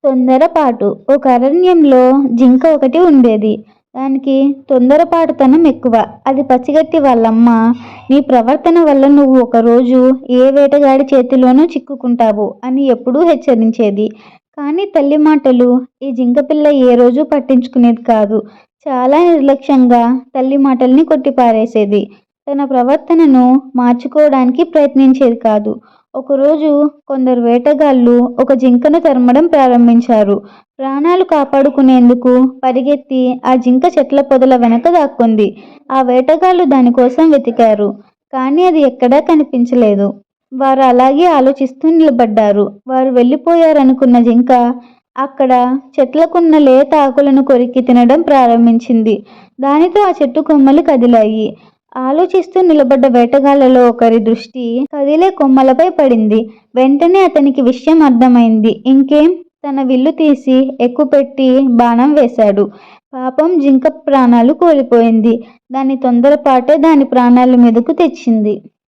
తొందరపాటు. ఒక అరణ్యంలో జింక ఒకటి ఉండేది. దానికి తొందరపాటుతనం ఎక్కువ. అది పసిగట్టి వాళ్ళమ్మ, నీ ప్రవర్తన వల్ల నువ్వు ఒకరోజు ఏ వేటగాడి చేతిలోనూ చిక్కుకుంటావు అని ఎప్పుడూ హెచ్చరించేది. కానీ తల్లి మాటలు ఈ జింకపిల్ల ఏ రోజూ పట్టించుకునేది కాదు. చాలా నిర్లక్ష్యంగా తల్లి మాటల్ని కొట్టిపారేసేది. తన ప్రవర్తనను మార్చుకోవడానికి ప్రయత్నించేది కాదు. ఒకరోజు కొందరు వేటగాళ్ళు ఒక జింకను తరమడం ప్రారంభించారు. ప్రాణాలు కాపాడుకునేందుకు పరిగెత్తి ఆ జింక చెట్ల పొదల వెనక దాక్కుంది. ఆ వేటగాళ్ళు దానికోసం వెతికారు. కానీ అది ఎక్కడా కనిపించలేదు. వారు అలాగే ఆలోచిస్తూ నిలబడ్డారు. వారు వెళ్ళిపోయారనుకున్న జింక అక్కడ చెట్లకున్న లేత ఆకులను కొరికి తినడం ప్రారంభించింది. దానితో ఆ చెట్టు కొమ్మలు కదిలాయి. ఆలోచిస్తూ నిలబడ్డ వేటగాళ్లలో ఒకరి దృష్టి కదిలే కొమ్మలపై పడింది. వెంటనే అతనికి విషయం అర్థమైంది. ఇంకేం, తన విల్లు తీసి ఎక్కుపెట్టి బాణం వేశాడు. పాపం జింక ప్రాణాలు కోల్పోయింది. దాని తొందరపాటే దాని ప్రాణాల మీదకు తెచ్చింది.